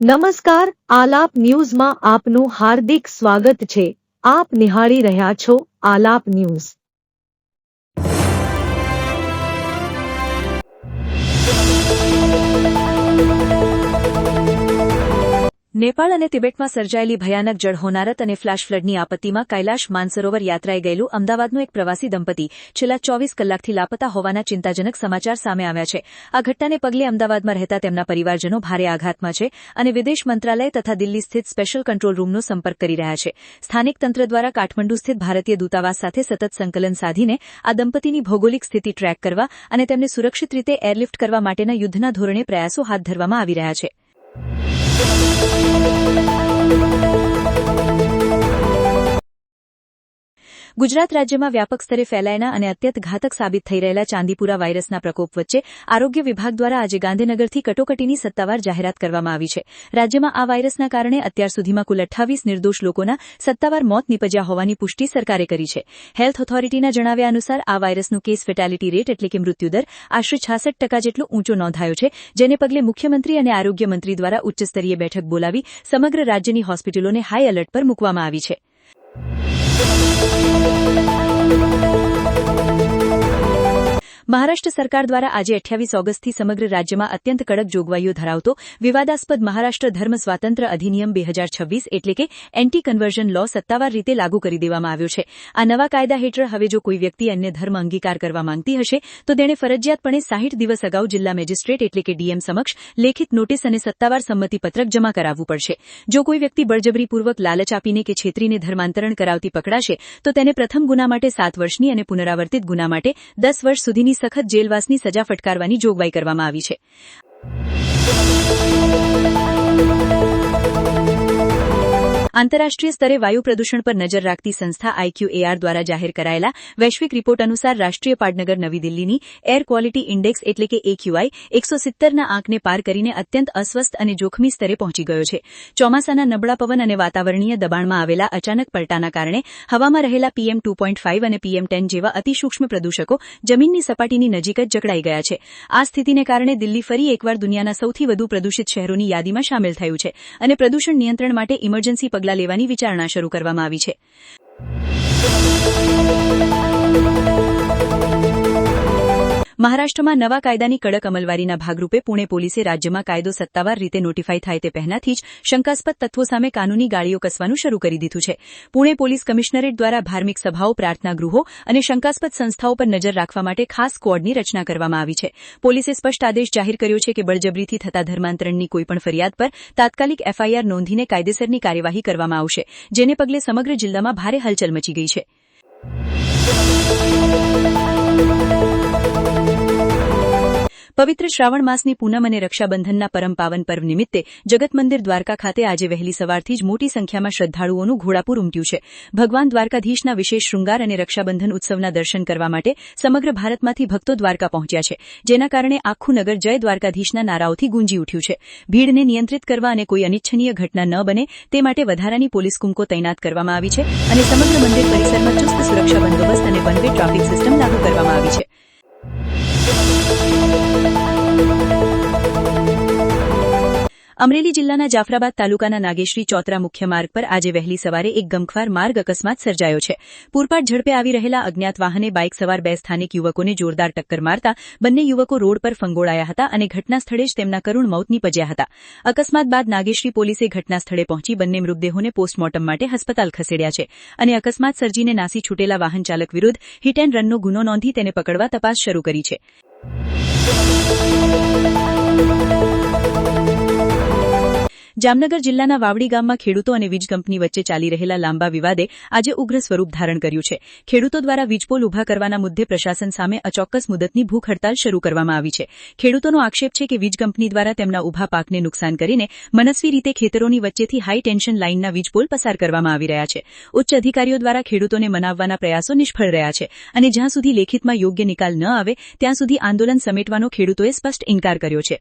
નમસ્કાર, આલાપ ન્યૂઝમાં આપનું હાર્દિક સ્વાગત છે। આપ નિહાળી રહ્યા છો આલાપ ન્યૂઝ। નેપાળ અને તિબેટમાં સર્જાયેલી ભયાનક જળહોનારત અને ફ્લેશ ફ્લડની આપત્તિમાં કૈલાશ માનસરોવર યાત્રાએ ગયેલું અમદાવાદનું એક પ્રવાસી દંપતી છેલ્લા 24 કલાકથી લાપતા હોવાના ચિંતાજનક સમાચાર સામે આવ્યા છે। આ ઘટનાને પગલે અમદાવાદમાં રહેતા તેમના પરિવારજનો ભારે આઘાતમાં છે અને વિદેશ મંત્રાલય તથા દિલ્હી સ્થિત સ્પેશિયલ કંટ્રોલ રૂમનો સંપર્ક કરી રહ્યા છે। સ્થાનિક તંત્ર દ્વારા કાઠમંડુ સ્થિત ભારતીય દૂતાવાસ સાથે સતત સંકલન સાધીને આ દંપતીની ભૌગોલિક સ્થિતિ ટ્રેક કરવા અને તેમને સુરક્ષિત રીતે એરલિફ્ટ કરવા માટેના યુદ્ધના ધોરણે પ્રયાસો હાથ ધરવામાં આવી રહ્યા છે। ગુજરાત રાજ્યમાં વ્યાપક સ્તરે ફેલાયેલા અને અત્યંત ઘાતક સાબિત થઈ રહેલા ચાંદીપુરા વાયરસના પ્રકોપ વચ્ચે આરોગ્ય વિભાગ દ્વારા આજે ગાંધીનગરથી કટોકટીની સત્તાવાર જાહેરાત કરવામાં આવી છે। રાજ્યમાં આ વાયરસના કારણે અત્યાર સુધીમાં કુલ 28 નિર્દોષ લોકોના સત્તાવાર મોત નીપજ્યા હોવાની પુષ્ટિ સરકારે કરી છે। હેલ્થ ઓથોરિટીના જણાવ્યા અનુસાર આ વાયરસનું કેસ ફેટાલિટી રેટ એટલે કે મૃત્યુદર આશરે 66% જેટલો ઊંચો નોંધાયો છે, જેને પગલે મુખ્યમંત્રી અને આરોગ્ય મંત્રી દ્વારા ઉચ્ચસ્તરીય બેઠક બોલાવી સમગ્ર રાજ્યની હોસ્પિટલોને હાઈ એલર્ટ પર મૂકવામાં આવી છે। મહારાષ્ટ્ર સરકાર દ્વારા આજે 28 ઓગસ્ટથી સમગ્ર રાજ્યમાં અત્યંત કડક જોગવાઈઓ ધરાવતો વિવાદાસ્પદ મહારાષ્ટ્ર ધર્મ સ્વાતંત્ર્ય અધિનિયમ 2026 એટલે કે એન્ટી કન્વર્ઝન લો સત્તાવાર રીતે લાગુ કરી દેવામાં આવ્યો છે। આ નવા કાયદા હેઠળ હવે જો કોઈ વ્યક્તિ અન્ય ધર્મ અંગીકાર કરવા માંગતી હશે તો તેણે ફરજિયાતપણે 60 દિવસ અગાઉ જિલ્લા મેજિસ્ટ્રેટ એટલે કે ડીએમ સમક્ષ લેખિત નોટિસ અને સત્તાવાર સંમતિપત્રક જમા કરાવવું પડશે। જો કોઈ વ્યક્તિ બળજબરીપૂર્વક લાલચ આપીને કે છેતરીને ધર્માંતરણ કરાવતી પકડાશે તો તેને પ્રથમ ગુના માટે 7 વર્ષની અને પુનરાવર્તિત ગુના માટે 10 વર્ષ સુધીની સખત જેલવાસની સજા ફટકારવાની જોગવાઈ કરવામાં આવી છે। આંતરરાષ્ટ્રીય સ્તરે વાયુ પ્રદૂષણ પર નજર રાખતી સંસ્થા IQAR દ્વારા જાહેર કરાયેલા વૈશ્વિક રિપોર્ટ અનુસાર રાષ્ટ્રીય પાટનગર નવી દિલ્હીની એર ક્વોલિટી ઇન્ડેક્સ એટલે કે AQI 170ના આંકને પાર કરીને અત્યંત અસ્વસ્થ અને જોખમી સ્તરે પહોંચી ગયો છે। ચોમાસાના નબળા પવન અને વાતાવરણીય દબાણમાં આવેલા અચાનક પલટાના કારણે હવામાં રહેલા PM 2.5 અને PM 10 જેવા અતિસૂક્ષ્મ પ્રદૂષકો જમીનની સપાટીની નજીક જ જકડાઈ ગયા છે। આ સ્થિતિને કારણે દિલ્હી ફરી એકવાર દુનિયાના સૌથી વધુ પ્રદૂષિત શહેરોની યાદીમાં સામેલ થયું છે અને પ્રદૂષણ નિયંત્રણ માટે ઇમરજન્સી પગલાં લેવાની વિચારણા શરૂ કરવામાં આવી છે। મહારાષ્ટ્રમાં નવા કાયદાની કડક અમલવારીના ભાગરૂપે પુણે પોલીસે રાજ્યમાં કાયદો સત્તાવાર રીતે નોટિફાય થાય તે પહેલાથી જ શંકાસ્પદ તત્વો સામે કાનૂની ગાળીઓ કસવાનું શરૂ કરી દીધું છે। પુણે પોલીસ કમિશનરેટ દ્વારા ધાર્મિક સભાઓ, પ્રાર્થના ગૃહો અને શંકાસ્પદ સંસ્થાઓ પર નજર રાખવા માટે ખાસ સ્ક્વોડની રચના કરવામાં આવી છે। પોલીસે સ્પષ્ટ આદેશ જાહેર કર્યો છે કે બળજબરીથી થતા ધર્માંતરણની કોઈપણ ફરિયાદ પર તાત્કાલિક FIR નોંધીને કાયદેસરની કાર્યવાહી કરવામાં આવશે, જેને પગલે સમગ્ર જિલ્લામાં ભારે હલચલ મચી ગઈ છે। પવિત્ર શ્રાવણ માસની પૂનમ અને રક્ષાબંધનના પરમ પાવન પર્વ નિમિત્તે જગત મંદિર દ્વારકા ખાતે આજે વહેલી સવારથી જ મોટી સંખ્યામાં શ્રદ્ધાળુઓનું ઘોડાપૂર ઉમટ્યું છે। ભગવાન દ્વારકાધીશના વિશેષ શૃંગાર અને રક્ષાબંધન ઉત્સવના દર્શન કરવા માટે સમગ્ર ભારતમાંથી ભક્તો દ્વારકા પહોંચ્યા છે, જેના કારણે આખું નગર જય દ્વારકાધીશના નારાઓથી ગુંજી ઉઠ્યું છે। ભીડને નિયંત્રિત કરવા અને કોઈ અનિચ્છનીય ઘટના ન બને તે માટે વધારાની પોલીસ કુમકો તૈનાત કરવામાં આવી છે અને સમગ્ર મંદિર પરિસરમાં ચુસ્ત સુરક્ષા બંદોબસ્ત અને વન વે ટ્રાફિક સિસ્ટમ લાગુ કરવામાં આવી છે। અમરેલી જિલ્લાના જાફરાબાદ તાલુકાના નાગેશ્રી ચોતરા મુખ્ય માર્ગ પર આજે વહેલી સવારે એક ગમખ્વાર માર્ગ અકસ્માત સર્જાયો છે। પૂરપાટ ઝડપે આવી રહેલા અજ્ઞાત વાહને બાઇક સવાર 2 સ્થાનિક યુવકોને જોરદાર ટક્કર મારતા બંને યુવકો રોડ પર ફંગોળાયા હતા અને ઘટના સ્થળે જ તેમના કરુણ મોત નીપજ્યા હતા। અકસ્માત બાદ નાગેશ્રી પોલીસે ઘટના સ્થળે પહોંચી બંને મૃતદેહોને પોસ્ટમોર્ટમ માટે હસ્પતાલ ખસેડ્યા છે અને અકસ્માત સર્જીને નાસી છૂટેલા વાહન ચાલક વિરુદ્ધ હિટ એન્ડ રનનો ગુનો નોંધી તેને પકડવા તપાસ શરૂ કરી છે। જામનગર જિલ્લાના વાવડી ગામમાં ખેડૂતો અને વીજ કંપની વચ્ચે ચાલી રહેલા લાંબા વિવાદે આજે ઉગ્ર સ્વરૂપ ધારણ કર્યું છે। ખેડૂતો દ્વારા વીજપોલ ઉભા કરવાના મુદ્દે પ્રશાસન સામે અચોક્કસ મુદતની ભૂખ હડતાલ શરૂ કરવામાં આવી છે। ખેડૂતોનો આક્ષેપ છે કે વીજ કંપની દ્વારા તેમના ઉભા પાકને નુકસાન કરીને મનસ્વી રીતે ખેતરોની વચ્ચેથી હાઈ ટેન્શન લાઇનના વીજપોલ પસાર કરવામાં આવી રહ્યા છે। ઉચ્ચ અધિકારીઓ દ્વારા ખેડૂતોને મનાવવાના પ્રયાસો નિષ્ફળ રહ્યા છે અને જ્યાં સુધી લેખિતમાં યોગ્ય નિકાલ ન આવે ત્યાં સુધી આંદોલન સમેટવાનો ખેડૂતોએ સ્પષ્ટ ઇનકાર કર્યો છે।